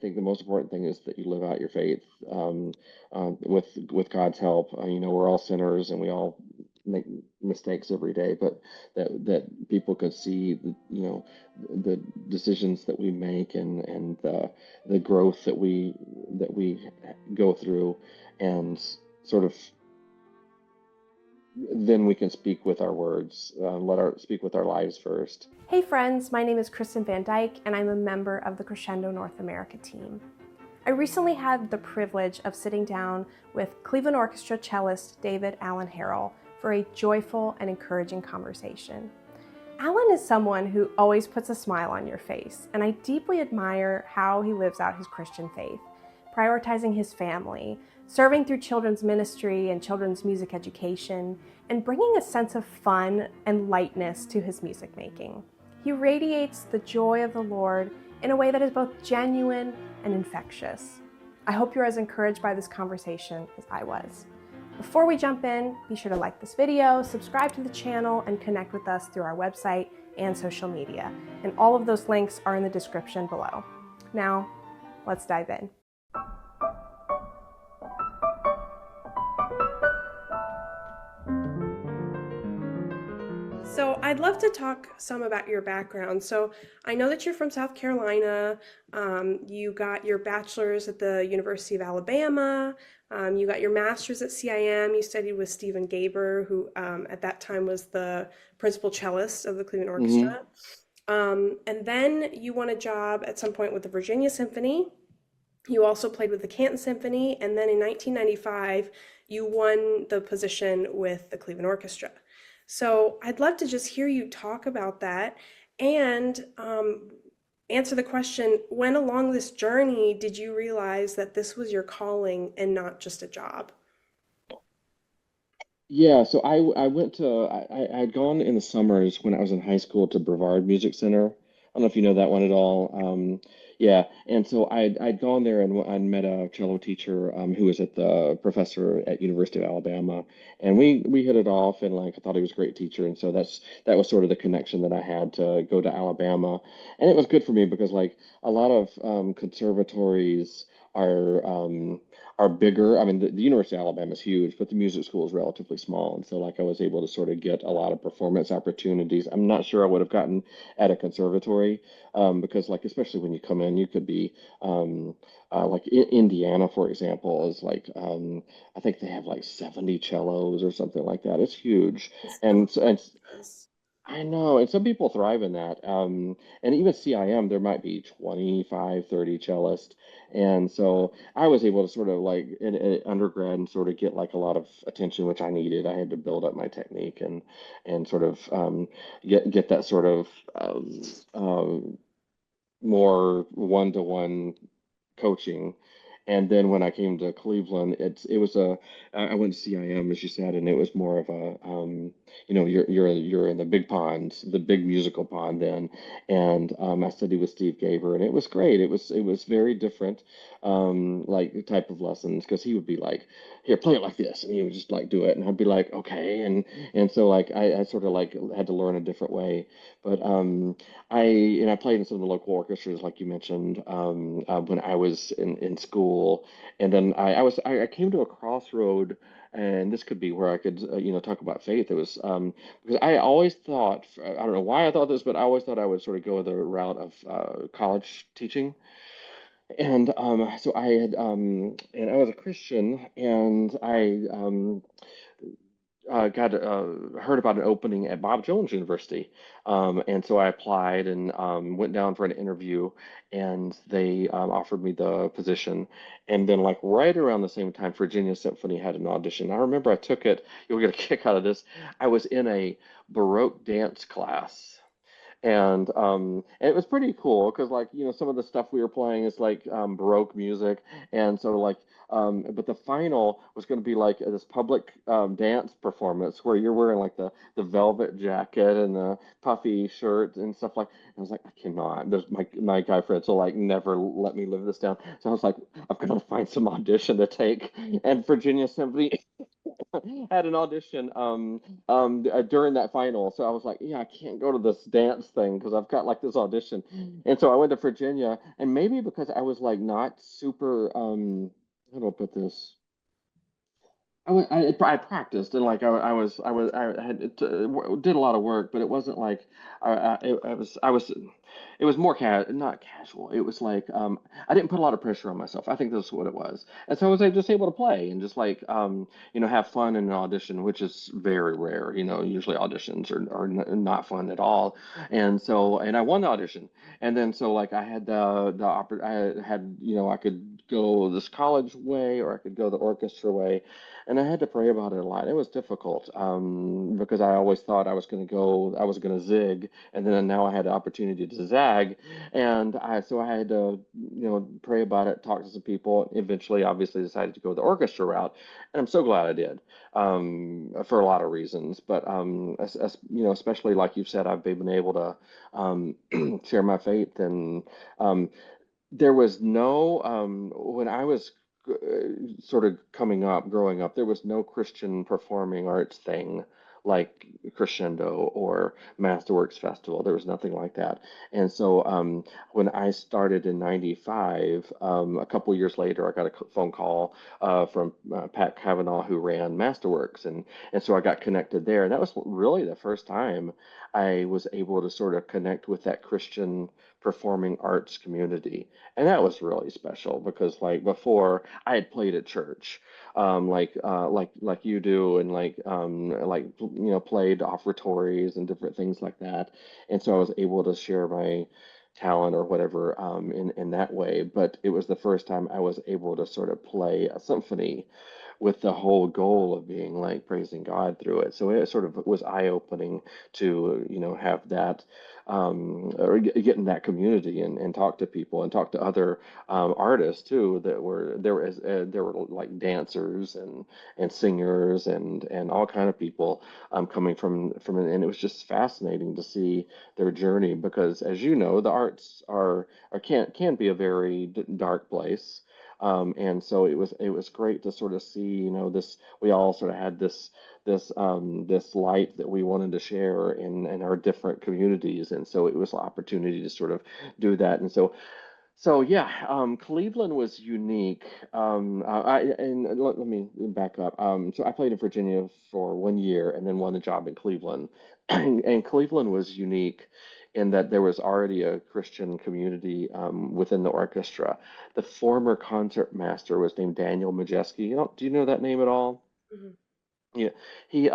think the most important thing is that you live out your faith with God's help. We're all sinners and we all make mistakes every day, but that people can see, the decisions that we make and the growth that we go through, and sort of then we can speak with our words, speak with our lives first. Hey friends, my name is Kristen Van Dyck, and I'm a member of the Crescendo North America team. I recently had the privilege of sitting down with Cleveland Orchestra cellist Alan Harrell for a joyful and encouraging conversation. Alan is someone who always puts a smile on your face, and I deeply admire how he lives out his Christian faith, prioritizing his family, serving through children's ministry and children's music education, and bringing a sense of fun and lightness to his music making. He radiates the joy of the Lord in a way that is both genuine and infectious. I hope you're as encouraged by this conversation as I was. Before we jump in, be sure to like this video, subscribe to the channel, and connect with us through our website and social media. And all of those links are in the description below. Now, let's dive in. So I'd love to talk some about your background. So I know that you're from South Carolina. You got your bachelor's at the University of Alabama. You got your master's at CIM. You studied with Stephen Gaber, who at that time was the principal cellist of the Cleveland Orchestra. And then you won a job at some point with the Virginia Symphony. You also played with the Canton Symphony. And then in 1995, you won the position with the Cleveland Orchestra. So I'd love to just hear you talk about that and answer the question, when along this journey did you realize that this was your calling and not just a job? Yeah, so I went to I'd gone in the summers when I was in high school to Brevard Music Center. I don't know if you know that one at all. Yeah, and so I'd gone there and I met a cello teacher who was at the professor at University of Alabama, and we hit it off, and like I thought he was a great teacher, and so that was sort of the connection that I had to go to Alabama, and it was good for me because like a lot of conservatories are are bigger. I mean, the University of Alabama is huge, but the music school is relatively small. And so, like, I was able to sort of get a lot of performance opportunities. I'm not sure I would have gotten at a conservatory because, like, especially when you come in, you could be like Indiana, for example, is like I think they have like 70 cellos or something like that. It's huge, It's and ridiculous. I know, and some people thrive in that. And even CIM, there might be 25, 30 cellists. And so I was able to sort of like in undergrad and sort of get like a lot of attention, which I needed. I had to build up my technique and sort of get that sort of more one-to-one coaching. And then when I came to Cleveland, it was I went to CIM as you said, and it was more of a you're in the big pond, the big musical pond then, and I studied with Steve Gaver, and it was great. It was very different, like type of lessons because he would be like, here, play it like this, and he would just like do it, and I'd be like, okay, and so like I sort of like had to learn a different way, but I played in some of the local orchestras, like you mentioned, when I was in school, and then I came to a crossroad, and this could be where I could talk about faith. It was because I always thought I don't know why I thought this, but I always thought I would sort of go the route of college teaching, and so I had and I was a Christian, and I got heard about an opening at Bob Jones University, and so I applied and went down for an interview, and they offered me the position. And then, like right around the same time, Virginia Symphony had an audition. I remember I took it. You'll get a kick out of this. I was in a Baroque dance class. And it was pretty cool because like some of the stuff we were playing is like Baroque music, and so like but the final was going to be like this public dance performance where you're wearing like the velvet jacket and the puffy shirt and stuff like. I was like, I cannot. There's my guy friends will like never let me live this down. So I was like, I've got to find some audition to take. And Virginia Symphony had an audition during that final. So I was like, yeah, I can't go to this dance thing because I've got like this audition. And so I went to Virginia, and maybe because I was like not super how do I put this? I practiced and like I had did a lot of work, but it wasn't like I was it was more not casual. It was like I didn't put a lot of pressure on myself. I think that's what it was, and so I was like, just able to play and just like have fun in an audition, which is very rare. Usually auditions are not fun at all, and so I won the audition, and then so like I had I had I could go this college way or I could go the orchestra way, and I had to pray about it a lot. It was difficult because I always thought I was going to zig, and then now I had the opportunity to zag, and so I had to, pray about it, talk to some people. Eventually, obviously, decided to go the orchestra route, and I'm so glad I did for a lot of reasons. But especially like you've said, I've been able to share my faith and um, there was no when I was sort of growing up, there was no Christian performing arts thing like Crescendo or Masterworks Festival. There was nothing like that. And so when I started in '95, a couple years later, I got a phone call from Pat Cavanaugh, who ran Masterworks, and so I got connected there. And that was really the first time I was able to sort of connect with that Christian performing arts community, and that was really special because like before I had played at church, like you do, and played offertories and different things like that, and so I was able to share my talent or whatever in that way. But it was the first time I was able to sort of play a symphony with the whole goal of being like praising God through it. So it sort of was eye-opening to, have that or get in that community and talk to people and talk to other artists too that were there were like dancers and singers and all kind of people coming from it. And it was just fascinating to see their journey because as you know, the arts are can be a very dark place. And so it was great to sort of see, this we all sort of had this light that we wanted to share in our different communities, and so it was an opportunity to sort of do that. And so yeah, Cleveland was unique. Let me back up. So I played in Virginia for 1 year and then won a job in Cleveland. And Cleveland was unique in that there was already a Christian community within the orchestra. The former concertmaster was named Daniel Majeski. Do you know that name at all? Mhm. Yeah, he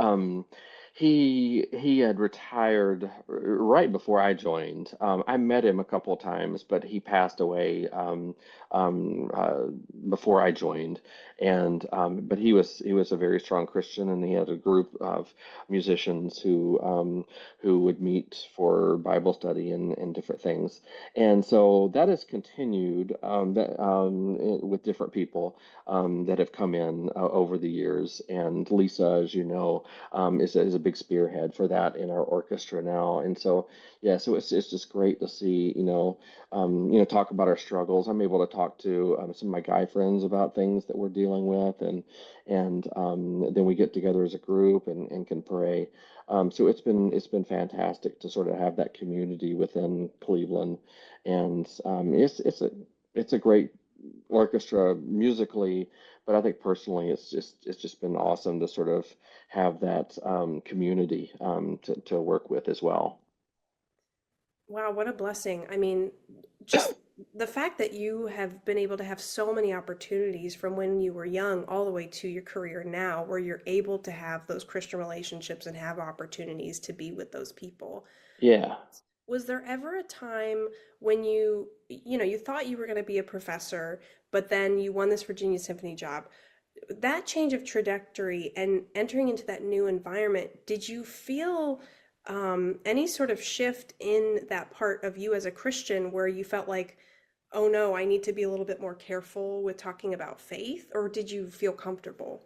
he had retired right before I joined. I met him a couple of times, but he passed away um, uh, before I joined. And but he was a very strong Christian, and he had a group of musicians who would meet for Bible study and different things. And so that has continued with different people that have come in over the years. And Lisa, as you know, is a big spearhead for that in our orchestra now. And so, yeah, so it's just great to see, talk about our struggles. I'm able to talk to some of my guy friends about things that we're dealing with, and then we get together as a group and can pray. So it's been fantastic to sort of have that community within Cleveland, and it's a great orchestra musically, but I think personally it's just been awesome to sort of have that community to work with as well. Wow, what a blessing. I mean, just the fact that you have been able to have so many opportunities from when you were young all the way to your career now, where you're able to have those Christian relationships and have opportunities to be with those people. Yeah. Was there ever a time when you thought you were going to be a professor, but then you won this Virginia Symphony job? That change of trajectory and entering into that new environment, did you feel any sort of shift in that part of you as a Christian where you felt like, oh no, I need to be a little bit more careful with talking about faith, or did you feel comfortable?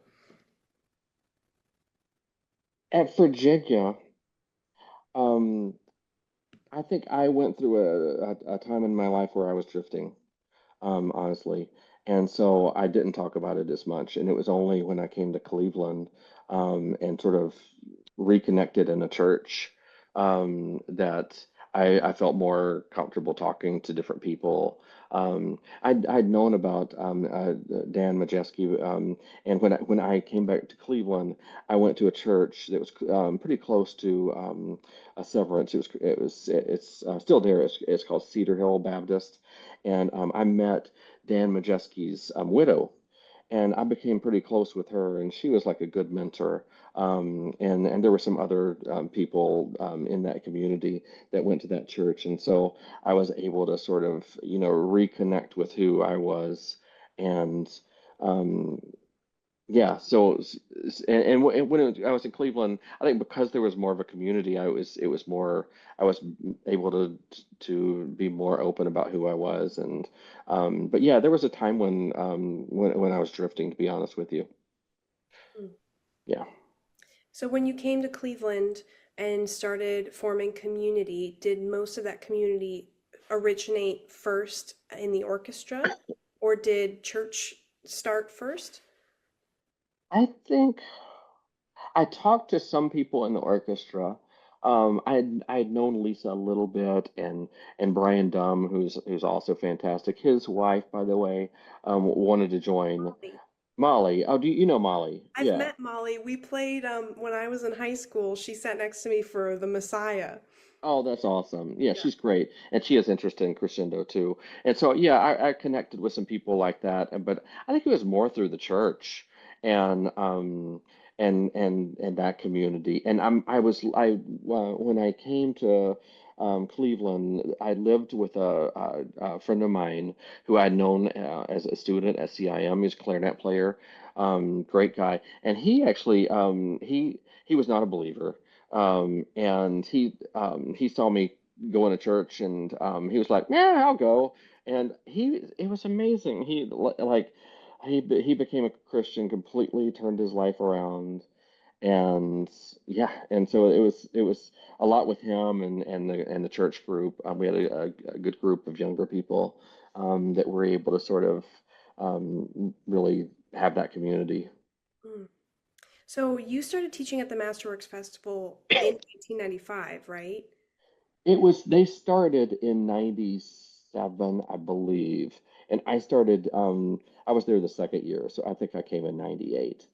At Virginia, um, I think I went through a time in my life where I was drifting. honestly. And so I didn't talk about it as much. And it was only when I came to Cleveland and sort of reconnected in a church that I felt more comfortable talking to different people. I'd known about Dan Majeski, and when I came back to Cleveland, I went to a church that was pretty close to a Severance. It's still there. It's called Cedar Hill Baptist, and I met Dan Majeski's widow, and I became pretty close with her, and she was like a good mentor. And there were some other people in that community that went to that church, and so I was able to sort of, reconnect with who I was, and um, yeah. So, I was in Cleveland, I think because there was more of a community, it was more, I was able to be more open about who I was, and but yeah, there was a time when I was drifting, to be honest with you. Mm. Yeah. So when you came to Cleveland and started forming community, did most of that community originate first in the orchestra, or did church start first? I think I talked to some people in the orchestra. I'd known Lisa a little bit, and Brian Dumb, who's also fantastic. His wife, by the way, wanted to join. Molly. Molly. Oh, do you know Molly? I've Yeah. met Molly. We played when I was in high school. She sat next to me for The Messiah. Oh, that's awesome. Yeah, Yeah. she's great. And she has interest in crescendo too. And so, yeah, I connected with some people like that. But I think it was more through the church and and that community. And when I came to Cleveland, I lived with a friend of mine who I'd known as a student at CIM. He's a clarinet player, great guy. And he actually he was not a believer. And he saw me going to church, and he was like, "Yeah, I'll go." And it was amazing. He became a Christian, completely turned his life around, and yeah, and so it was a lot with him and the church group. We had a good group of younger people that were able to sort of really have that community. Mm. So you started teaching at the Masterworks Festival in 1995, right? They started in 97, I believe. And I was there the second year, so I think I came in 98.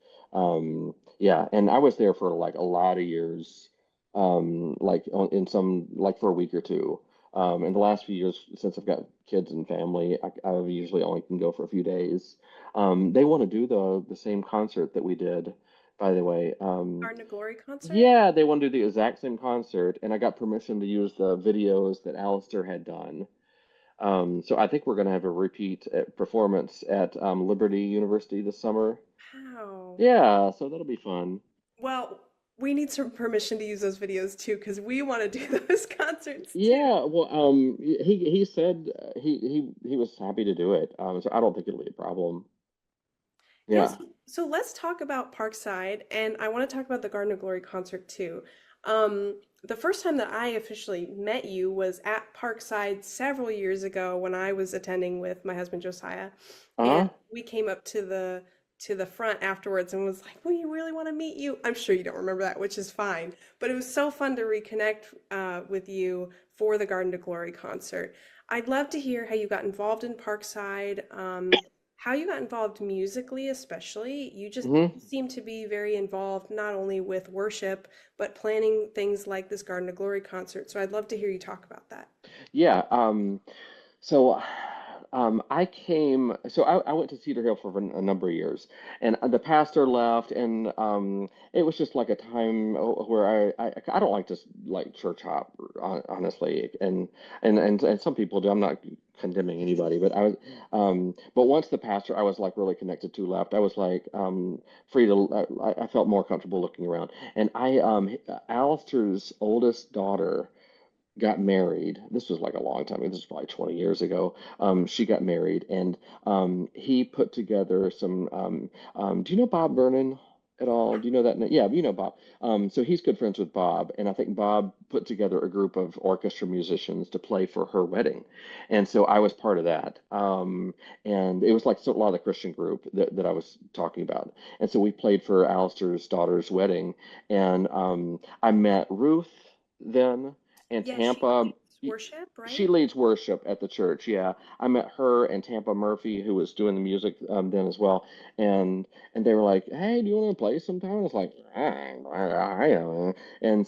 Yeah, and I was there for like a lot of years, in some, like for a week or two. In the last few years, since I've got kids and family, I usually only can go for a few days. They want to do the same concert that we did, by the way. Garden of Glory concert? Yeah, they want to do the exact same concert, and I got permission to use the videos that Alistair had done. So I think we're going to have a repeat performance at Liberty University this summer. Wow. Yeah, so that'll be fun. Well, we need some permission to use those videos too, because we want to do those concerts too. Yeah, well, he said he was happy to do it. So I don't think it'll be a problem. You know, Yeah. so let's talk about Parkside, and I want to talk about the Garden of Glory concert too. The first time that I officially met you was at Parkside several years ago when I was attending with my husband Josiah, and Uh-huh. we came up to the front afterwards and was like, "We really want to meet you." I'm sure you don't remember that, which is fine, but it was so fun to reconnect with you for the Garden of Glory concert. I'd love to hear how you got involved in Parkside. How you got involved musically, especially. Hmm. You seem to be very involved not only with worship, but planning things like this Garden of Glory concert. So I'd love to hear you talk about that. Yeah. So, I went to Cedar Hill for a number of years, and the pastor left, and it was just like a time where I don't like to like church hop, honestly, and some people do. I'm not condemning anybody, but but once the pastor I was like really connected to left, I was like free to, I felt more comfortable looking around, and Alistair's oldest daughter got married. This was like a long time ago. This was probably 20 years ago. She got married, and he put together some. Do you know Bob Vernon? at all? Do you know that? Yeah, you know Bob. So he's good friends with Bob, and I think Bob put together a group of orchestra musicians to play for her wedding, and so I was part of that. And it was like a lot of the Christian group that I was talking about, and so we played for Alistair's daughter's wedding, and I met Ruth then, and Yeah, she Tampa. leads worship, She right? leads worship at the church. Yeah, I met her and Tampa Murphy, who was doing the music then as well, and they were like, "Hey, do you want to play sometime?" I was like, I don't know," and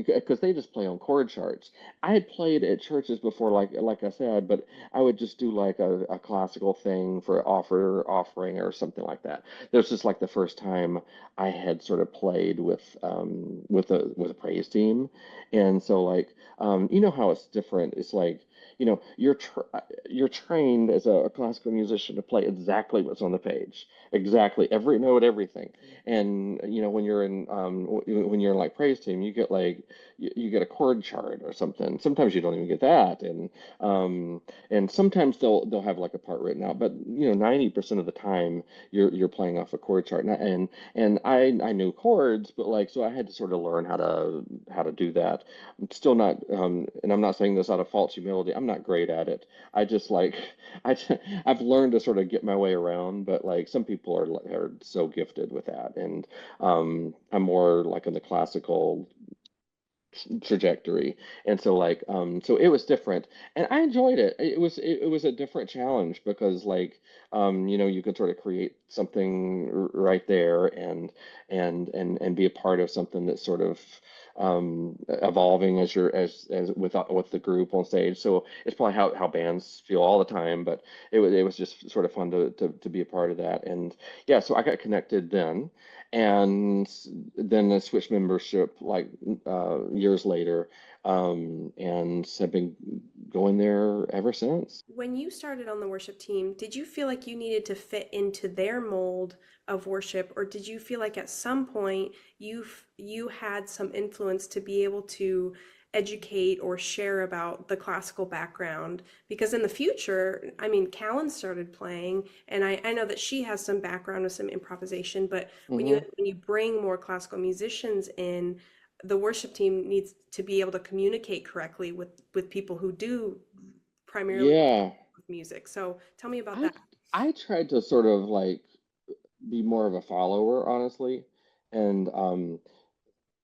because they just play on chord charts. I had played at churches before, like I said, but I would just do like a classical thing for offering or something like that. That was just like the first time I had sort of played with a praise team, and so like you know how it's different. It's like you're trained as a classical musician to play exactly what's on the page, exactly every note, everything. And when you're in when you're in like praise team, you get like you get a chord chart or something. Sometimes you don't even get that, um, and sometimes they'll have like a part written out. But 90% of the time you're playing off a chord chart, and I knew chords, but like so I had to sort of learn how to do that. I'm still not, and I'm not saying this out of false humility. I'm not great at it. I just like I I've learned to sort of get my way around, but like some people are so gifted with that, and I'm more like in the classical trajectory. And so like so it was different, and I enjoyed it. It was a different challenge because like you could sort of create something right there, and be a part of something that's sort of evolving as you're as with the group on stage. So it's probably how bands feel all the time, but it was just sort of fun to be a part of that. And yeah, so I got connected then, and then I switched membership like years later, and have been going there ever since. When you started on the worship team, did you feel like you needed to fit into their mold of worship, or did you feel like at some point you had some influence to be able to educate or share about the classical background? Because in the future, I mean, Callan started playing, and I know that she has some background with some improvisation, but Hmm. when you bring more classical musicians in, the worship team needs to be able to communicate correctly with people who do primarily Yeah, with music. So tell me about I that. I tried to sort of like be more of a follower, honestly, and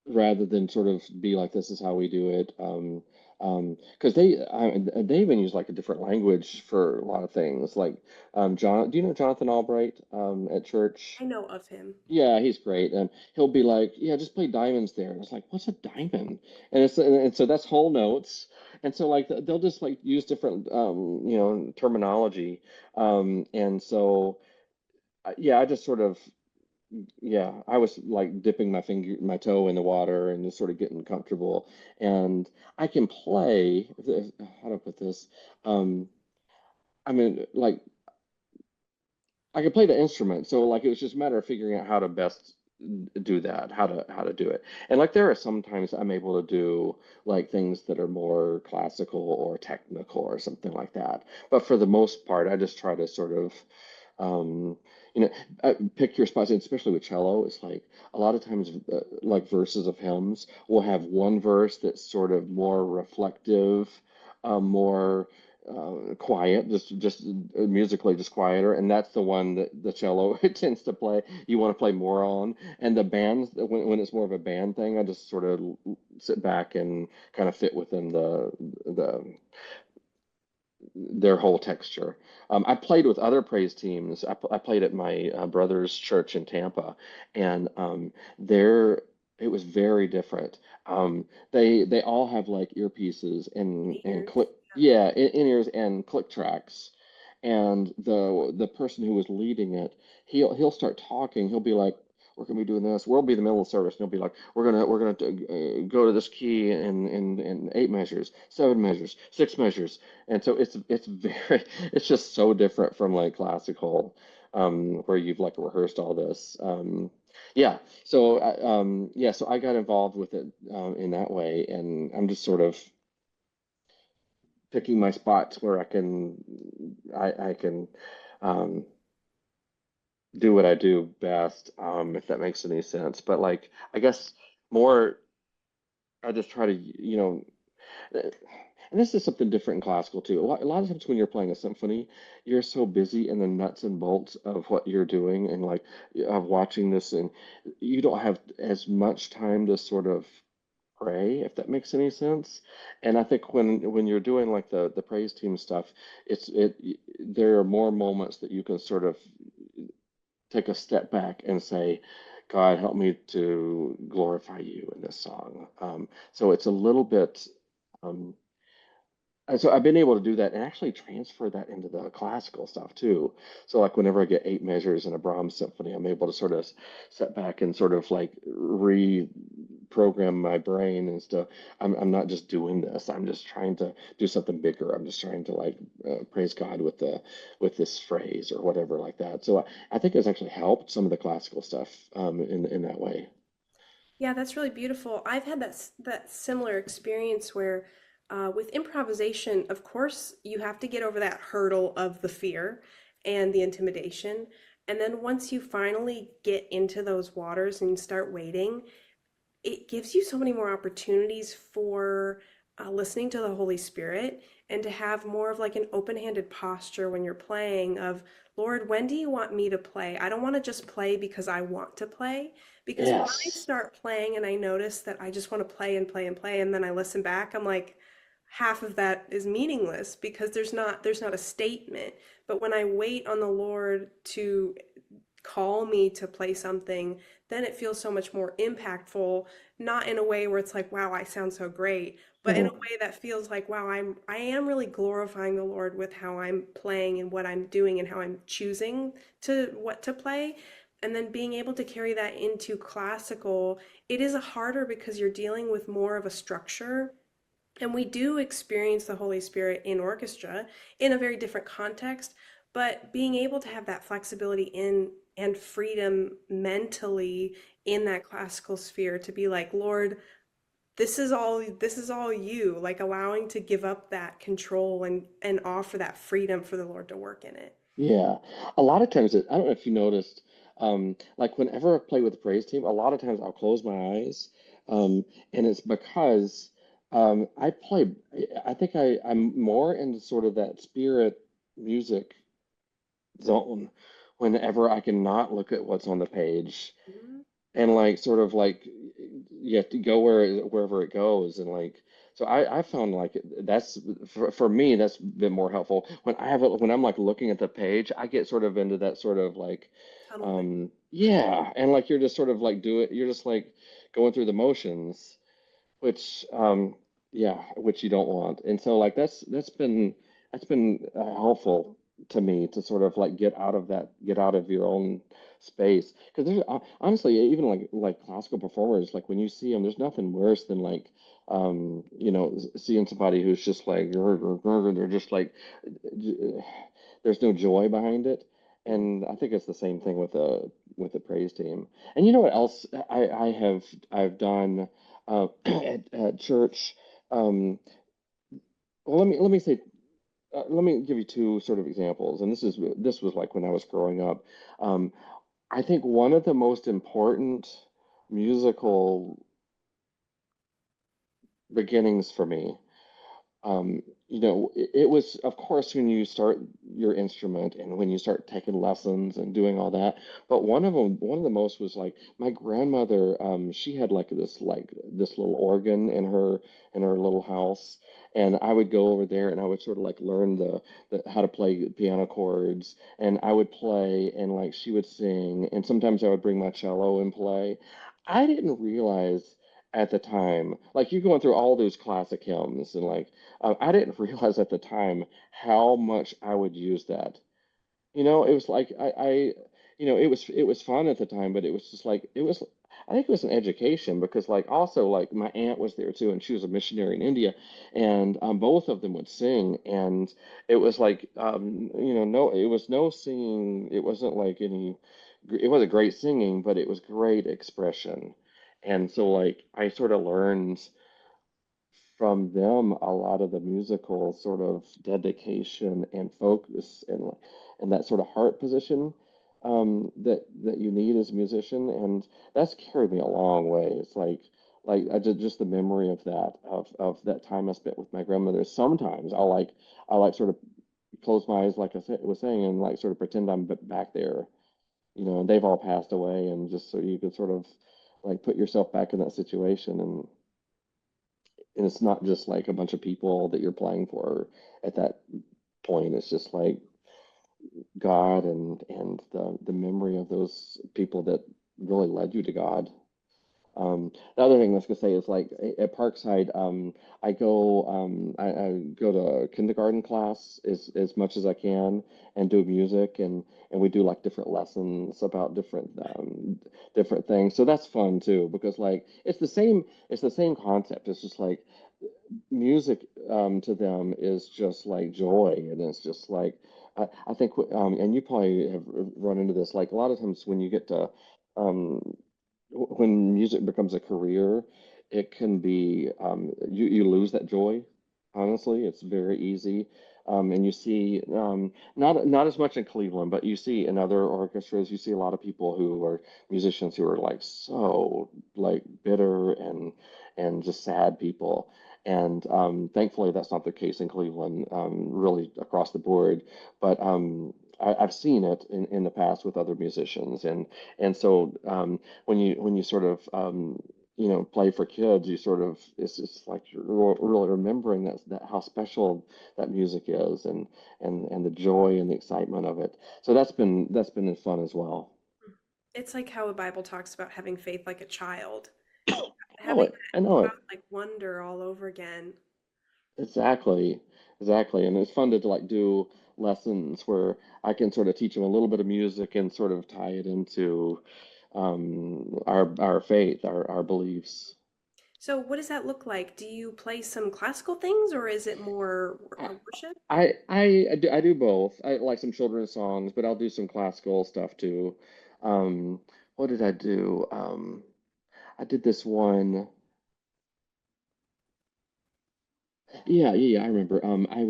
rather than sort of be like this is how we do it. Because they even use like a different language for a lot of things. Like John, do you know Jonathan Albright at church? I know of him. Yeah, he's great, and he'll be like, "Yeah, just play diamonds there," and it's like, "What's a diamond?" And so that's whole notes, and so like they'll just like use different terminology, and so yeah, I just sort of yeah, I was like dipping my toe in the water and just sort of getting comfortable, and I can play. How to put this? Um, I mean, like I could play the instrument, so like it was just a matter of figuring out how to best do that, how to do it. And like there are sometimes I'm able to do like things that are more classical or technical or something like that. But for the most part, I just try to sort of um, you know, pick your spots, and especially with cello. It's like a lot of times, like verses of hymns will have one verse that's sort of more reflective, more quiet, just musically just quieter, and that's the one that the cello it tends to play. You want to play more on, and the bands when it's more of a band thing, I just sort of sit back and kind of fit within the their whole texture. I played with other praise teams. I played at my brother's church in Tampa, and there it was very different. They all have like earpieces and Ears. click, yeah, in ears and click tracks. And the person who was leading it, he'll start talking. He'll be like, "We're gonna be doing this." We'll be in the middle of service, and he'll be like, "We're gonna go to this key in eight measures, seven measures, six measures." And so it's very it's just so different from like classical, where you've like rehearsed all this. Yeah, so so I got involved with it in that way, and I'm just sort of picking my spots where I can um, do what I do best, if that makes any sense. But like, I guess more, I just try to, and this is something different in classical too. A lot of times when you're playing a symphony, you're so busy in the nuts and bolts of what you're doing and like of watching this, and you don't have as much time to sort of pray, if that makes any sense. And I think when you're doing like the praise team stuff, there are more moments that you can sort of take a step back and say, God, help me to glorify you in this song. So it's a little bit. Um, and so I've been able to do that and actually transfer that into the classical stuff too. So like whenever I get eight measures in a Brahms symphony, I'm able to sort of set back and sort of like reprogram my brain and stuff. I'm not just doing this. I'm just trying to do something bigger. I'm just trying to like praise God with this phrase or whatever like that. So I think it's actually helped some of the classical stuff in that way. Yeah, that's really beautiful. I've had that similar experience where, with improvisation, of course, you have to get over that hurdle of the fear and the intimidation. And then once you finally get into those waters and you start wading, it gives you so many more opportunities for listening to the Holy Spirit and to have more of like an open-handed posture when you're playing of, Lord, when do you want me to play? I don't want to just play because I want to play. Because when I Yes. start playing and I notice that I just want to play and play and play, and then I listen back, I'm like, half of that is meaningless because there's not a statement. But when I wait on the Lord to call me to play something, then it feels so much more impactful, not in a way where it's like, wow, I sound so great, but in a way that feels like, wow, I am really glorifying the Lord with how I'm playing and what I'm doing and how I'm choosing to what to play. And then being able to carry that into classical, it is a harder because you're dealing with more of a structure, and we do experience the Holy Spirit in orchestra in a very different context, but being able to have that flexibility in and freedom mentally in that classical sphere to be like, Lord, this is all you, like allowing to give up that control and offer that freedom for the Lord to work in it. Yeah, a lot of times I don't know if you noticed, like whenever I play with the praise team, a lot of times I'll close my eyes, and it's because I play. I think I'm more into sort of that spirit music zone whenever I can not look at what's on the page Mhm. and like sort of like you have to go wherever it goes and like so I found like that's for me that's been more helpful when when I'm like looking at the page I get sort of into that sort of like Tunnel vision. yeah and like you're just sort of like you're just like going through the motions which yeah which you don't want and so like that's been helpful to me to sort of like get out of your own space because there's honestly even like classical performers like when you see them there's nothing worse than like seeing somebody who's just like they're just like there's no joy behind it and I think it's the same thing with the praise team and you know what else I've done at church. Um, well, let me say, let me give you two sort of examples, and this was like when I was growing up. Um, I think one of the most important musical beginnings for me it was, of course, when you start your instrument and when you start taking lessons and doing all that. But one of the most was like my grandmother. She had like this little organ in her little house, and I would go over there and I would sort of like learn the how to play piano chords, and I would play and like she would sing, and sometimes I would bring my cello and play. I didn't realize at the time, like you're going through all those classic hymns and like I didn't realize at the time how much I would use that. It was like it was fun at the time, but it was just like it was. I think it was an education because like also like my aunt was there too, and she was a missionary in India, and both of them would sing, and it was like no, it was no singing. It wasn't like any. It wasn't great singing, but it was great expression, and so like I sort of learned from them a lot of the musical sort of dedication and focus and that sort of heart position. that you need as a musician, and that's carried me a long way. It's like I did just the memory of of that time I spent with my grandmother. Sometimes I like sort of close my eyes, like I said, was saying, and like sort of pretend I'm back there, and they've all passed away, and just so you could sort of like put yourself back in that situation, and it's not just like a bunch of people that you're playing for at that point. It's just like God and the memory of those people that really led you to God. The other thing I was gonna say is like at Parkside, I go to kindergarten class as much as I can and do music, and we do like different lessons about different things. So that's fun too because like it's the same concept. It's just like music to them is just like joy, and it's just like I think and you probably have run into this like a lot of times when you get to um, when music becomes a career, it can be you lose that joy. Honestly, it's very easy. And you see, not as much in Cleveland, but you see in other orchestras, you see a lot of people who are musicians who are like so like bitter and just sad people. And thankfully, that's not the case in Cleveland, really across the board. But I've seen it in the past with other musicians, and so when you sort of play for kids, you sort of it's just like you're really remembering that how special that music is, and the joy and the excitement of it. So that's been fun as well. It's like how the Bible talks about having faith like a child, I know having it. I know that it. like wonder all over again. Exactly. Exactly. And it's fun to like do lessons where I can sort of teach them a little bit of music and sort of tie it into our faith, our beliefs. So what does that look like? Do you play some classical things or is it more I worship? I do both. I like some children's songs, but I'll do some classical stuff too. Um, what did I do? I did this one. Yeah, I remember. I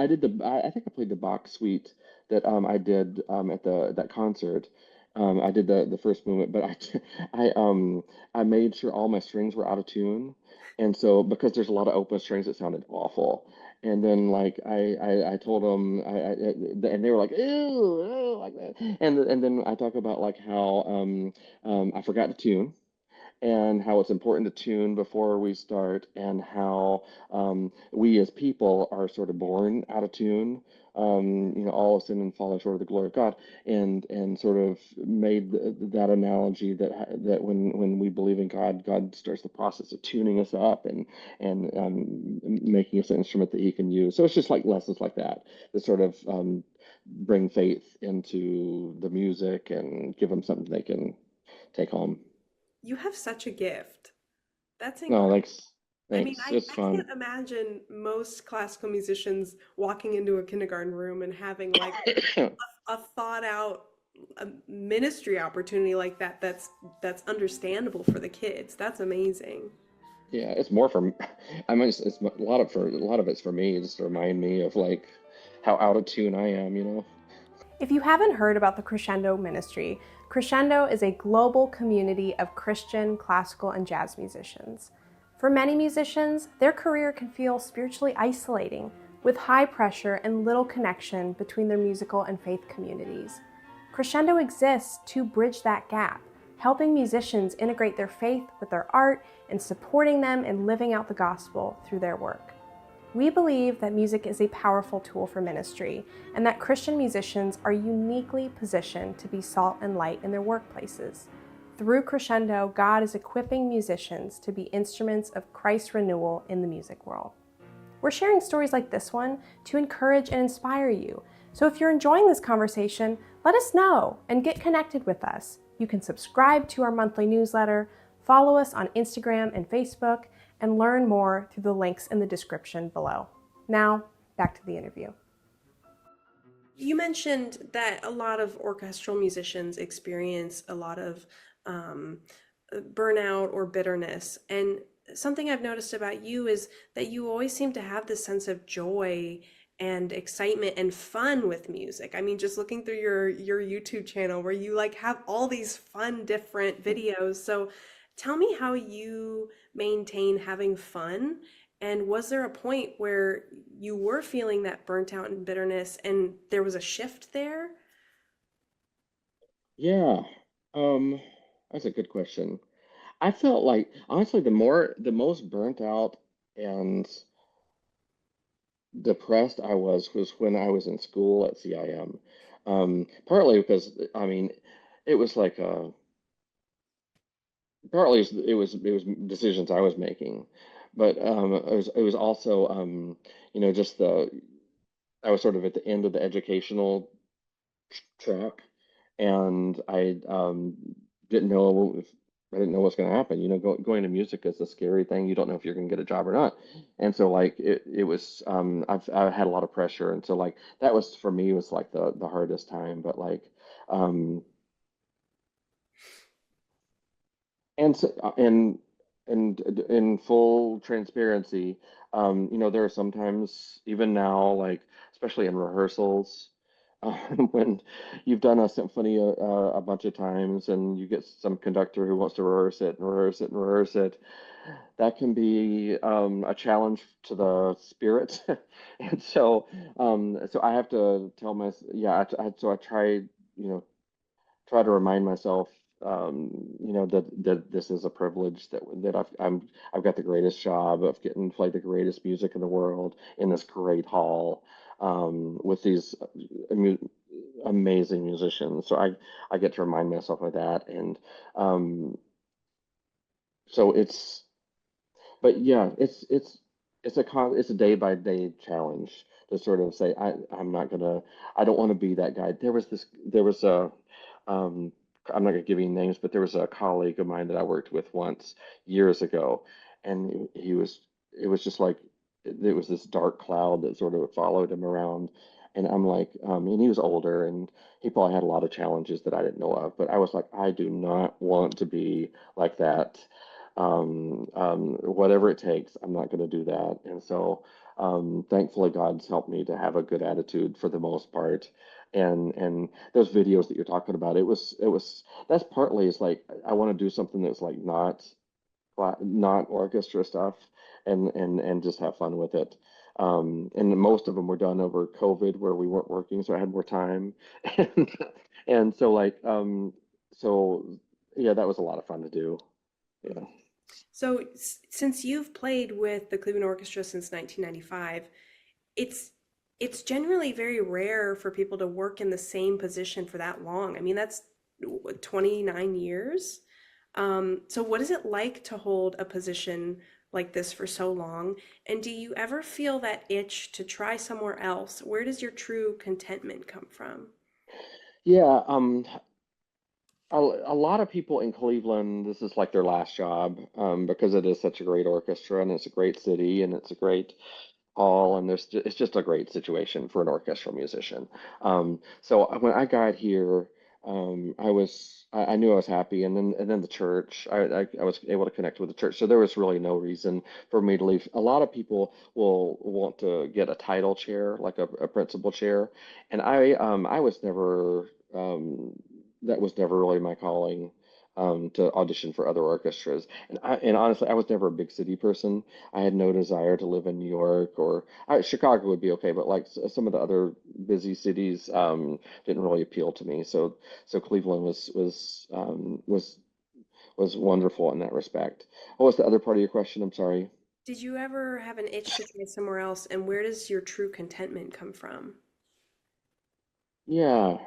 did I think I played the Bach suite that I did at the that concert. I did the first movement, but I made sure all my strings were out of tune, and so because there's a lot of open strings, it sounded awful. And then like I told them and they were like ew, like that. And then I talk about like how I forgot to tune and how it's important to tune before we start, and how we as people are sort of born out of tune. All of sin and falling short of the glory of God, and sort of made that analogy that when we believe in God, God starts the process of tuning us up and making us an instrument that He can use. So it's just like lessons like that that sort of bring faith into the music and give them something they can take home. You have such a gift. That's No, incredible. thanks. I mean, Thanks. It's I fun. can't imagine most classical musicians walking into a kindergarten room and having like a thought out ministry opportunity like that that's understandable for the kids. That's amazing. Yeah, it's more for I mean it's a lot of it's for me, just to remind me of like how out of tune I am. If you haven't heard about the Crescendo Ministry, Crescendo is a global community of Christian, classical, and jazz musicians. For many musicians, their career can feel spiritually isolating, with high pressure and little connection between their musical and faith communities. Crescendo exists to bridge that gap, helping musicians integrate their faith with their art and supporting them in living out the gospel through their work. We believe that music is a powerful tool for ministry, and that Christian musicians are uniquely positioned to be salt and light in their workplaces. Through Crescendo, God is equipping musicians to be instruments of Christ's renewal in the music world. We're sharing stories like this one to encourage and inspire you. So if you're enjoying this conversation, let us know and get connected with us. You can subscribe to our monthly newsletter, follow us on Instagram and Facebook, and learn more through the links in the description below. Now, back to the interview. You mentioned that a lot of orchestral musicians experience a lot of um, burnout or bitterness. And something I've noticed about you is that you always seem to have this sense of joy and excitement and fun with music. I mean, just looking through your YouTube channel where you like have all these fun different videos. So tell me how you maintain having fun, and was there a point where you were feeling that burnt out and bitterness and there was a shift there? Yeah. Um, that's a good question. I felt like honestly the most burnt out and depressed I was when I was in school at CIM. Partly because I mean it was like partly it was decisions I was making, but it was also just the I was sort of at the end of the educational track, and didn't know if I didn't know what's going to happen. Going to music is a scary thing. You don't know if you're going to get a job or not, and so like it was. I had a lot of pressure, and so like that was for me was like the hardest time. But like, um, and so, and in full transparency, there are sometimes even now, like especially in rehearsals, when you've done a symphony a bunch of times, and you get some conductor who wants to rehearse it and rehearse it and rehearse it, that can be a challenge to the spirit, and so I have to tell myself, yeah, so I try to remind myself, that this is a privilege that I've got the greatest job of getting to play the greatest music in the world in this great hall, with these amu amazing musicians. So I get to remind myself of that, and um, so but yeah, it's a day by day challenge to sort of say I don't want to be that guy. There was a um I'm not gonna give you names, but there was a colleague of mine that I worked with once years ago, and he was it was just like it was this dark cloud that sort of followed him around. And I'm like, and he was older, and he probably had a lot of challenges that I didn't know of. But I was like, I do not want to be like that. Whatever it takes, I'm not going to do that. And so, thankfully, God's helped me to have a good attitude for the most part. And those videos that you're talking about, it was that's partly is like I want to do something that's like not orchestra stuff, and just have fun with it. And most of them were done over COVID where we weren't working, so I had more time, and and so like so yeah, that was a lot of fun to do. Yeah. So since you've played with the Cleveland Orchestra since 1995, it's it's generally very rare for people to work in the same position for that long. I mean, that's 29 years. So what is it like to hold a position like this for so long? And do you ever feel that itch to try somewhere else? Where does your true contentment come from? Yeah, a lot of people in Cleveland, this is like their last job, because it is such a great orchestra, and it's a great city, and it's a great hall, and it's just a great situation for an orchestral musician. So when I got here, I knew I was happy, and then the church, I was able to connect with the church, so there was really no reason for me to leave. A lot of people will want to get a title chair, like a principal chair, and I was never that was never really my calling. To audition for other orchestras, and honestly, I was never a big city person. I had no desire to live in New York, or Chicago would be okay, but like some of the other busy cities didn't really appeal to me. So Cleveland was wonderful in that respect. What was the other part of your question? I'm sorry. Did you ever have an itch to try somewhere else, and where does your true contentment come from? Yeah.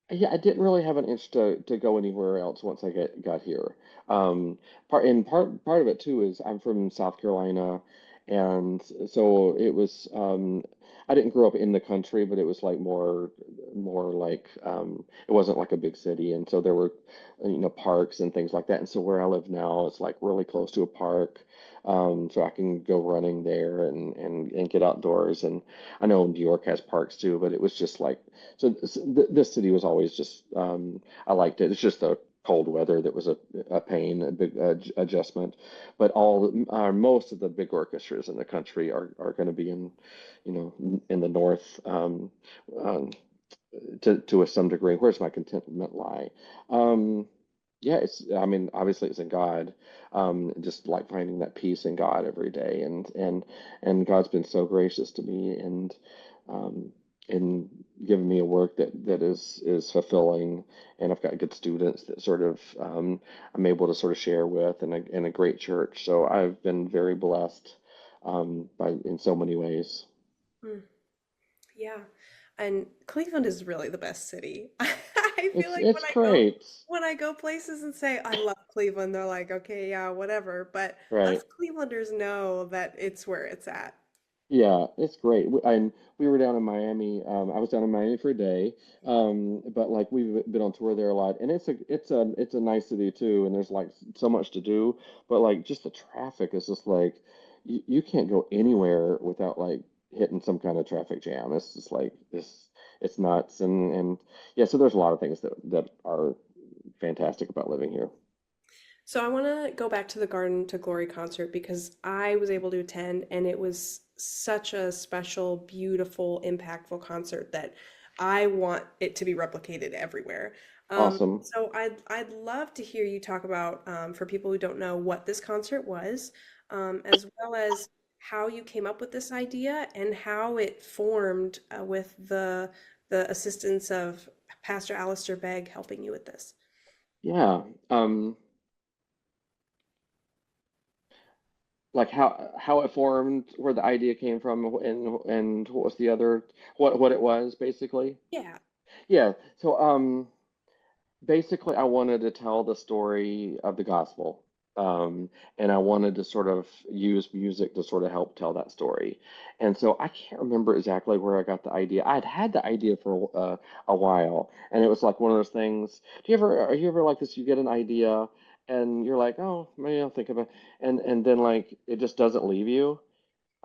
Yeah, I didn't really have an itch to go anywhere else once I got here. Part of it too is I'm from South Carolina, and so it was. I didn't grow up in the country, but it was like more like it wasn't like a big city, and so there were parks and things like that. And so where I live now is like really close to a park, so I can go running there and get outdoors. And I know New York has parks too, but it was just like so this city was always just I liked it. It's just the cold weather that was a pain, a big adjustment. But most of the big orchestras in the country are going to be in, in the north, um, to some degree. Where's my contentment lie? Um, yeah, I mean, obviously it's in God. Just like finding that peace in God every day, and God's been so gracious to me, um, and giving me a work that is fulfilling, and I've got good students that sort of I'm able to sort of share with, and a great church. So I've been very blessed, by in so many ways. Mm, yeah. And Cleveland is really the best city. I feel like It's great, when I go places and say I love Cleveland, they're like, okay, yeah, whatever. But us right? Clevelanders know that it's where it's at. Yeah, it's great. And we were down in Miami. I was down in Miami for a day, but like we've been on tour there a lot, and it's a nice city too. And there's like so much to do, but like just the traffic is just like you can't go anywhere without like hitting some kind of traffic jam. It's just like this, it's nuts. And yeah, so there's a lot of things that are fantastic about living here. So I want to go back to the Garden to Glory concert because I was able to attend and it was such a special, beautiful, impactful concert that I want it to be replicated everywhere. Awesome. So I'd love to hear you talk about, for people who don't know, what this concert was, as well as how you came up with this idea and how it formed, with the assistance of Pastor Alistair Begg helping you with this. Yeah. Like how it formed, where the idea came from, and what was the other, what it was basically. Yeah. Yeah. So basically, I wanted to tell the story of the gospel. And I wanted to sort of use music to sort of help tell that story. And so I can't remember exactly where I got the idea. I'd had the idea for a while, and it was like one of those things. Are you ever like this? You get an idea, and you're like, oh, maybe I'll think of it, and then like it just doesn't leave you.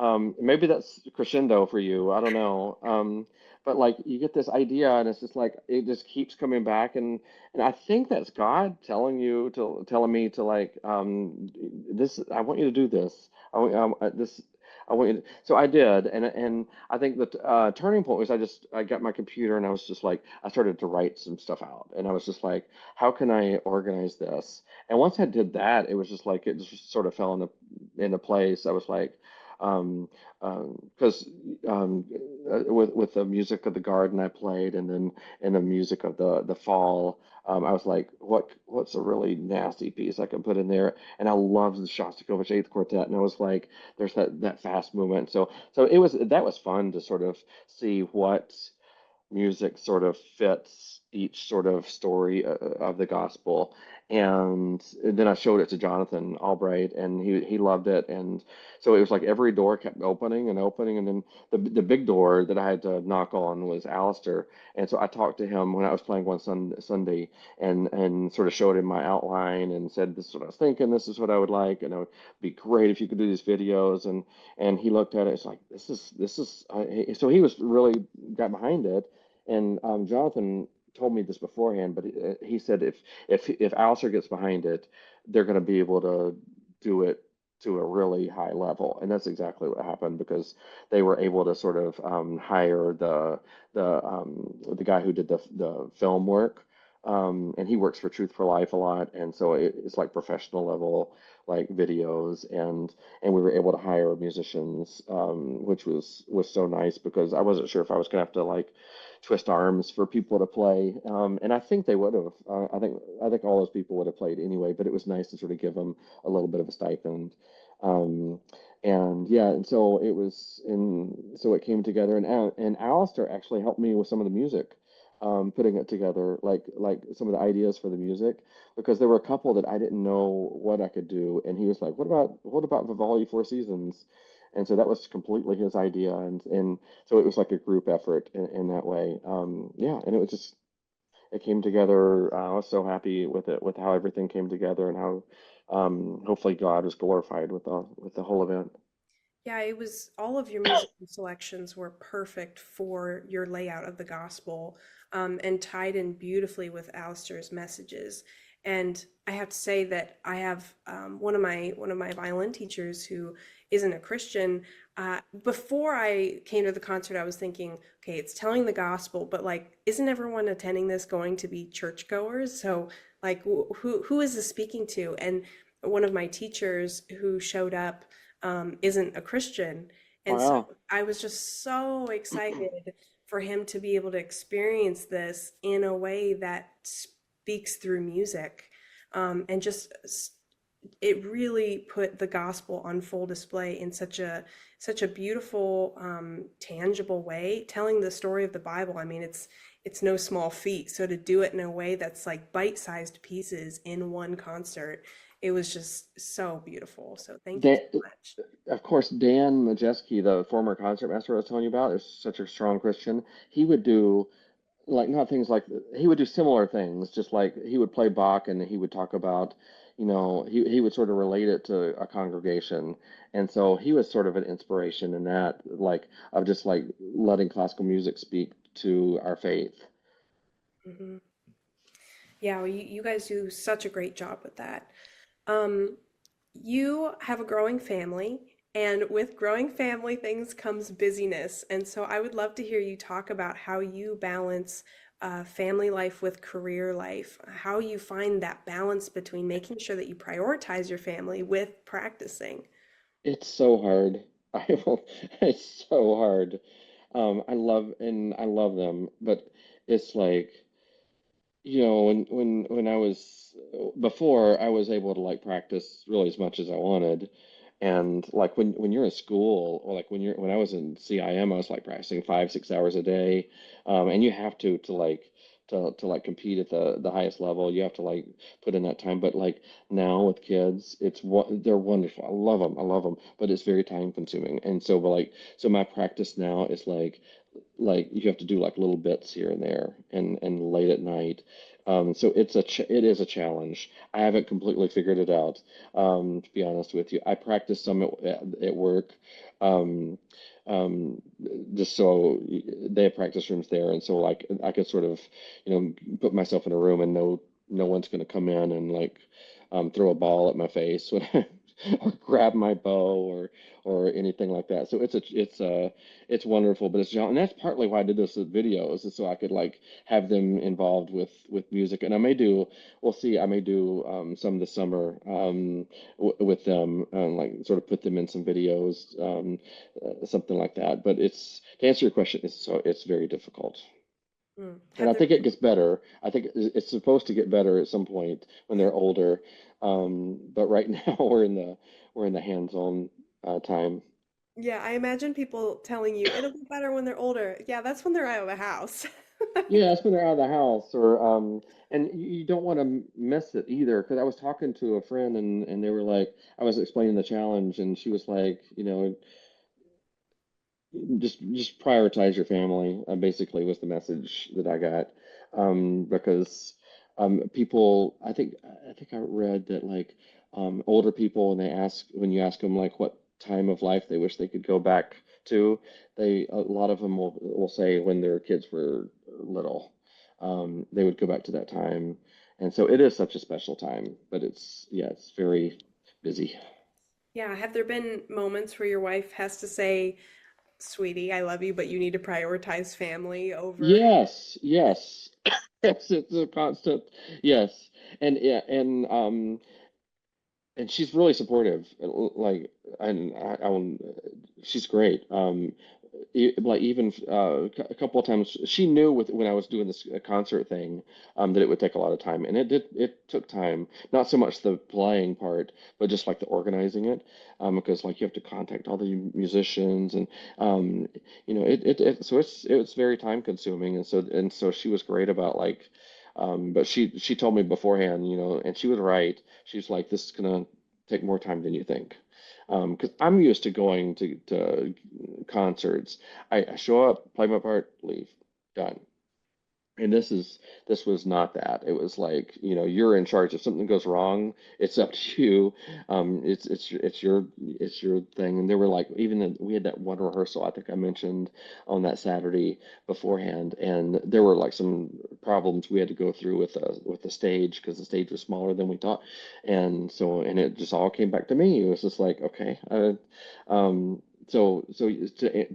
Maybe that's crescendo for you. I don't know. But like you get this idea and it's just like it just keeps coming back, and I think that's God telling me to like this. I want you to do this. This. I want you to. So I did, and I think the turning point was I got my computer and I was just like I started to write some stuff out, and I was just like, how can I organize this? And once I did that, it was just like it just sort of fell into place. I was like um, because with the music of the garden I played, and the music of the fall, I was like, what's a really nasty piece I can put in there? And I love the Shostakovich Eighth Quartet, and I was like, there's that fast movement. So that was fun to sort of see what music sort of fits each sort of story of the gospel. And then I showed it to Jonathan Albright, and he loved it. And so it was like every door kept opening and opening, and then the big door that I had to knock on was Alistair. And so I talked to him when I was playing one Sunday, and sort of showed him my outline and said, "This is what I was thinking. This is what I would like, and it would be great if you could do these videos." And he looked at it. It's like this is. So he was really got behind it, and Jonathan told me this beforehand, but he said if Alistair gets behind it, they're going to be able to do it to a really high level, and that's exactly what happened because they were able to sort of hire the guy who did the film work. And he works for Truth for Life a lot, and so it's like professional level like videos, and we were able to hire musicians, which was so nice because I wasn't sure if I was gonna have to like twist arms for people to play. And I think they would have. I think all those people would have played anyway, but it was nice to sort of give them a little bit of a stipend. Um, and yeah, and so so it came together, and Alistair actually helped me with some of the music, putting it together, like some of the ideas for the music, because there were a couple that I didn't know what I could do, and he was like, "What about Vivaldi Four Seasons?" And so that was completely his idea, and so it was like a group effort in that way. Yeah, and it came together. I was so happy with it, with how everything came together, and how hopefully God was glorified with the whole event. Yeah, it was all of your musical selections were perfect for your layout of the gospel, and tied in beautifully with Alistair's messages. And I have to say that I have one of my violin teachers who isn't a Christian. Before I came to the concert, I was thinking, okay, it's telling the gospel, but like, isn't everyone attending this going to be churchgoers? So, like, who is this speaking to? And one of my teachers who showed up isn't a Christian, and so Wow. I was just so excited for him to be able to experience this in a way that speaks through music. And just it really put the gospel on full display in such a beautiful, tangible way, telling the story of the Bible. I mean, it's no small feat. So to do it in a way that's like bite-sized pieces in one concert, it was just so beautiful. So thank you Dan, so much. of course, Dan Majeski, the former concertmaster I was telling you about, is such a strong Christian. He would do like not things like he would do similar things, just like he would play Bach and he would talk about, he would sort of relate it to a congregation. And so he was sort of an inspiration in that, like of just like letting classical music speak to our faith. Hmm. Yeah, well, you guys do such a great job with that. Um, you have a growing family, and with growing family things comes busyness. And so I would love to hear you talk about how you balance family life with career life, how you find that balance between making sure that you prioritize your family with practicing. It's so hard. It's so hard. I love them, but it's like when I was before, I was able to like practice really as much as I wanted, and like when you're in school or like when I was in CIM, I was like practicing 5, 6 hours a day, and you have to like compete at the highest level. You have to like put in that time. But like now with kids, they're wonderful. I love them, but it's very time consuming. And so, but like so my practice now is like you have to do like little bits here and there and late at night. So it is a challenge. I haven't completely figured it out, to be honest with you. I practice some at work, um, um, just so they have practice rooms there, and so like I could sort of, put myself in a room and no one's going to come in and like throw a ball at my face when or grab my bow or anything like that. So it's wonderful, but and that's partly why I did this with videos, is so I could like have them involved with music. And we'll see, I may do some this summer w with them, like sort of put them in some videos, something like that. But it's to answer your question, it's very difficult. Mm. And Have I there think it gets better. I think it's supposed to get better at some point when they're older. But right now we're in the hands-on time. Yeah, I imagine people telling you it'll be better when they're older. Yeah, that's when they're out of the house. Yeah, that's when they're out of the house, or and you don't want to miss it either. Because I was talking to a friend, and they were like, I was explaining the challenge, and she was like, just prioritize your family, basically was the message that I got. Because people, I think I read that like older people, when you ask them like what time of life they wish they could go back to, a lot of them will say when their kids were little, they would go back to that time. And so it is such a special time, but yeah, it's very busy. Yeah, have there been moments where your wife has to say, "Sweetie, I love you, but you need to prioritize family over"? Yes, yes. Yes, it's a constant. Yes. And yeah, and she's really supportive. Like, and I will, she's great. Like even a couple of times she knew when I was doing this concert thing, that it would take a lot of time, and it took time. Not so much the playing part, but just like the organizing it, because like you have to contact all the musicians, and um, so it's very time consuming, and so she was great about like. But she told me beforehand, and she was right. She's like, this is gonna take more time than you think. Because I'm used to going to concerts. I show up, play my part, leave, done. And this was not that. It was like, you're in charge. If something goes wrong, it's up to you. It's your thing. And there were like, we had that one rehearsal I think I mentioned on that Saturday beforehand, and there were like some problems we had to go through with the stage because the stage was smaller than we thought, and it just all came back to me. It was just like, okay,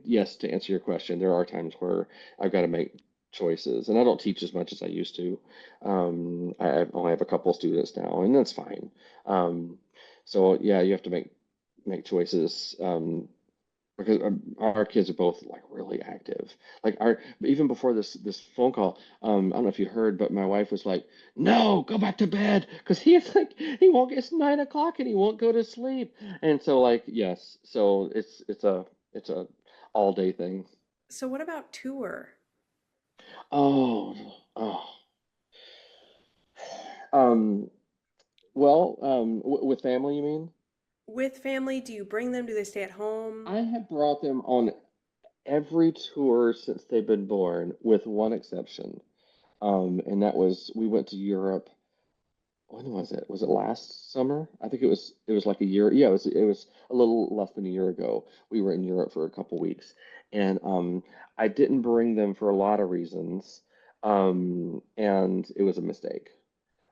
yes, to answer your question, there are times where I've got to make choices, and I don't teach as much as I used to. I only have a couple students now, and that's fine. Um, so yeah, you have to make choices, because our kids are both like really active. Like our even before this phone call, I don't know if you heard, but my wife was like, "No, go back to bed," because he's like he won't. It's 9 o'clock and he won't go to sleep. And so like yes, so it's a all day thing. So what about tour? Oh, oh. Um, well, with family, you mean? With family, do you bring them? Do they stay at home? I have brought them on every tour since they've been born, with one exception. And that was we went to Europe. When was it? Was it last summer? I think it was like a year. Yeah, it was a little less than a year ago. We were in Europe for a couple weeks, and I didn't bring them for a lot of reasons, and it was a mistake.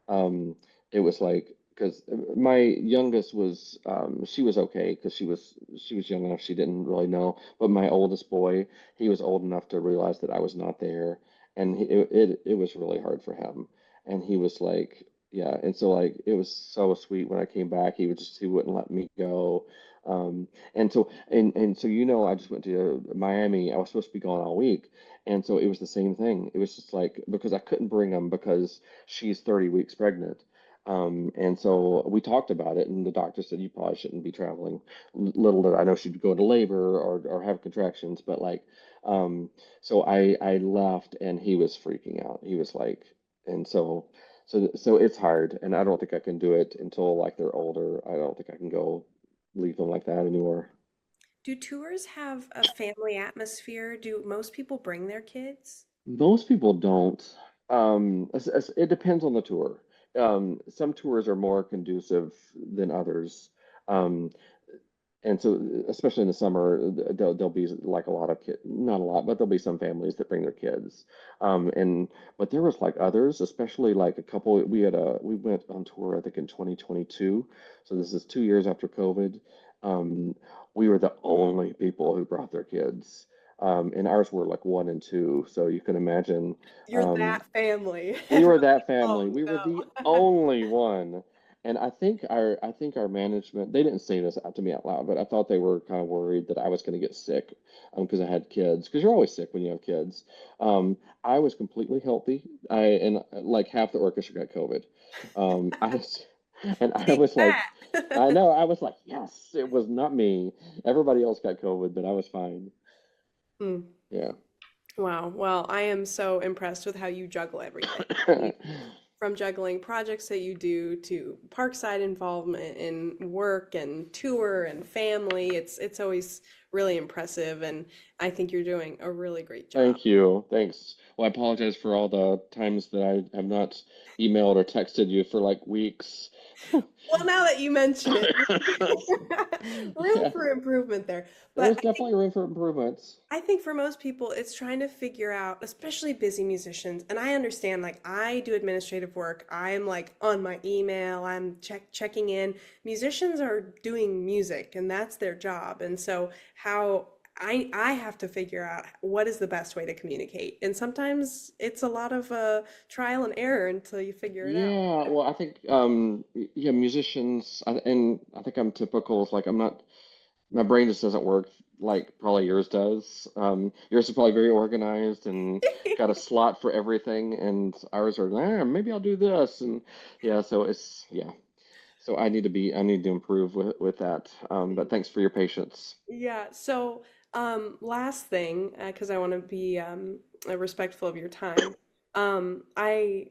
Um, it was like because my youngest was she was okay because she was young enough, she didn't really know. But my oldest boy, he was old enough to realize that I was not there, and it was really hard for him. And he was like, yeah, and so like it was so sweet when I came back. He wouldn't let me go. And so I just went to Miami. I was supposed to be gone all week, and so it was the same thing. It was just like because I couldn't bring him because she's 30 weeks pregnant. And so we talked about it, and the doctor said you probably shouldn't be traveling. Little did I know she'd go into labor or have contractions, but like, um, so I left, and he was freaking out. He was like, and so it's hard, and I don't think I can do it until like they're older. I don't think I can go leave them like that anymore. Do tours have a family atmosphere? Do most people bring their kids? Most people don't. It depends on the tour. Some tours are more conducive than others. Um, and so, especially in the summer, there'll be like a lot of kids, not a lot, but there'll be some families that bring their kids. But there was like others, especially like a couple. We went on tour, I think in 2022. So this is 2 years after COVID. Um, we were the only people who brought their kids. And ours were like one and two. So you can imagine, You're um, that family. we were Everybody, that family. oh We were the no. only one. And I think our management, they didn't say this out to me out loud, but I thought they were kind of worried that I was going to get sick, because I had kids, because you're always sick when you have kids. I was completely healthy. And like half the orchestra got COVID. I was, and I Take was like, I that. know, I was like, yes, it was not me. Everybody else got COVID, but I was fine. Hmm. Yeah. Wow. Well, I am so impressed with how you juggle everything. From juggling projects that you do to Parkside involvement in work and tour and family. It's always really impressive, and I think you're doing a really great job. Thank you. Thanks. Well, I apologize for all the times that I have not emailed or texted you for like weeks. Well, now that you mention it, room Yeah, for improvement there. there's But definitely room for improvements. I think for most people, it's trying to figure out, especially busy musicians. And I understand, like, I do administrative work. I'm like on my email, I'm checking in. Musicians are doing music, and that's their job. And so, how I have to figure out what is the best way to communicate. And sometimes it's a lot of trial and error until you figure it out. Yeah, well, I think yeah, musicians, and I think I'm typical. It's like I'm not. My brain just doesn't work like probably yours does. Yours is probably very organized and got a slot for everything, and ours are, maybe I'll do this, and yeah, so yeah. So I need to improve with that. But thanks for your patience. Yeah. So, last thing, because I want to be respectful of your time. I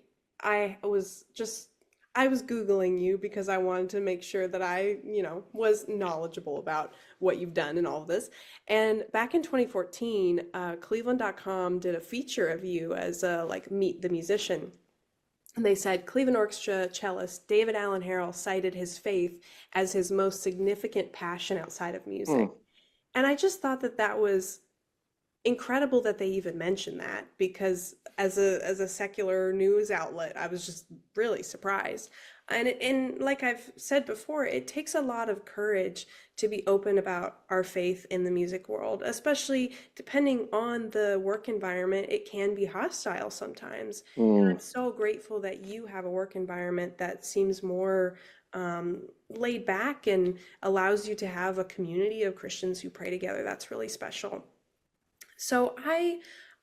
was just I was Googling you because I wanted to make sure that I, was knowledgeable about what you've done and all of this. And back in 2014, Cleveland.com did a feature of you as a like meet the musician. And they said Cleveland Orchestra cellist David Alan Harrell cited his faith as his most significant passion outside of Hmm. music. And I just thought that that was incredible that they even mentioned that because as a secular news outlet, I was just really surprised. And like I've said before, it takes a lot of courage to be open about our faith in the music world, especially depending on the work environment. It can be hostile sometimes. And Hmm. I'm so grateful that you have a work environment that seems more laid back and allows you to have a community of Christians who pray together. That's really special. So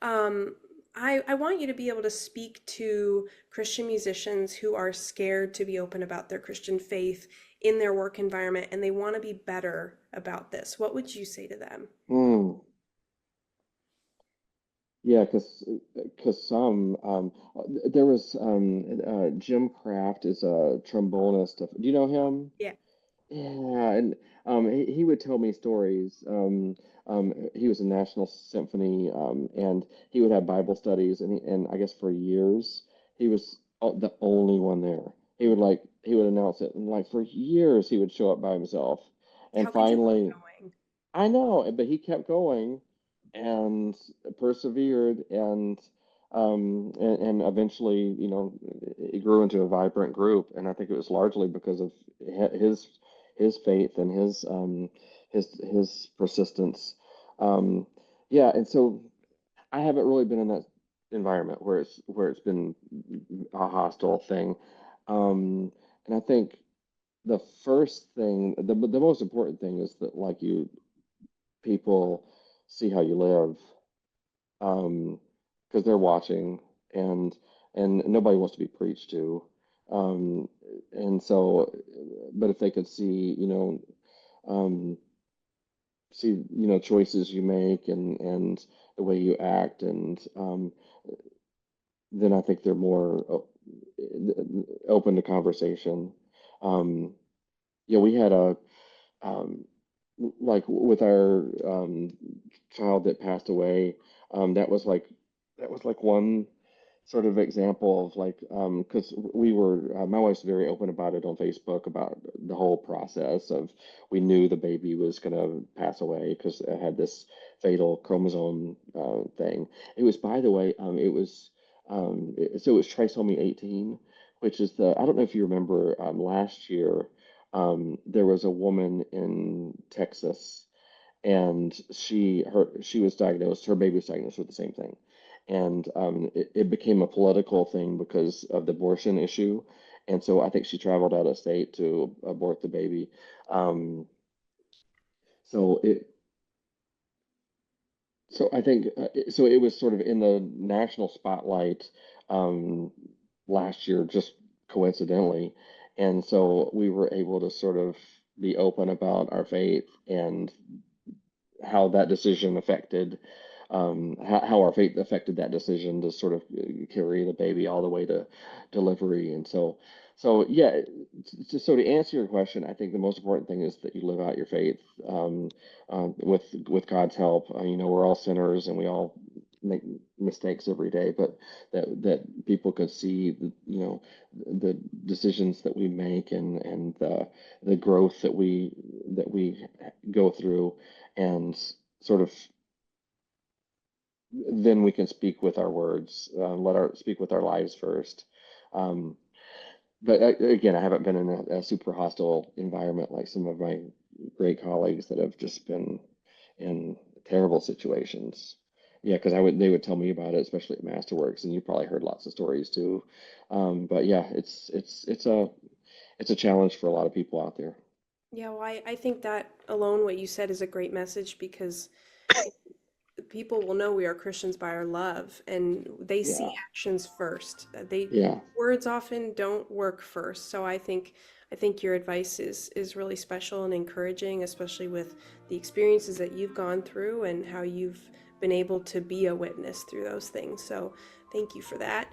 um, I want you to be able to speak to Christian musicians who are scared to be open about their Christian faith in their work environment and they want to be better about this. What would you say to them? Hmm. Yeah, because some there was Jim Kraft is a trombonist. Do you know him? Yeah. Yeah, and he would tell me stories. He was in National Symphony, and he would have Bible studies, and I guess for years he was the only one there. He would announce it, and like for years he would show up by himself, and How could you keep finally. going? I know, but he kept going and persevered, and eventually, it grew into a vibrant group. And I think it was largely because of his faith and his persistence. Um, yeah, and so I haven't really been in that environment where it's been a hostile thing. And I think the first thing, the most important thing is that like you people see how you live, because they're watching, and nobody wants to be preached to, and so, but if they could see, um, choices you make, and the way you act, and then I think they're more open to conversation. Um, yeah, we had a um, like with our child that passed away, that was like one sort of example of like because we were my wife's very open about it on Facebook about the whole process of we knew the baby was going to pass away because it had this fatal chromosome thing. It was, by the way, so it was trisomy 18, which is the, I don't know if you remember, last year there was a woman in Texas, and she was diagnosed, her baby was diagnosed with the same thing, and it became a political thing because of the abortion issue, and so I think she traveled out of state to abort the baby. Um, so it so I think so it was sort of in the national spotlight um, last year, just coincidentally, and so we were able to sort of be open about our faith and how that decision affected how our faith affected that decision to sort of carry the baby all the way to delivery. And so yeah, so to answer your question, I think the most important thing is that you live out your faith with God's help. We're all sinners and we all make mistakes every day, but that people could see the decisions that we make, and the growth that we go through, and sort of then we can speak with our words, let our speak with our lives first. Um, but again, I haven't been in a super hostile environment like some of my great colleagues that have just been in terrible situations. Yeah, because they would tell me about it, especially at Masterworks, and you probably heard lots of stories too. But yeah, it's a challenge for a lot of people out there. Yeah, well, I think that alone, what you said is a great message because people will know we are Christians by our love and they see Yeah, actions first. They yeah. words often don't work first. So I think your advice is really special and encouraging, especially with the experiences that you've gone through and how you've been able to be a witness through those things. So thank you for that.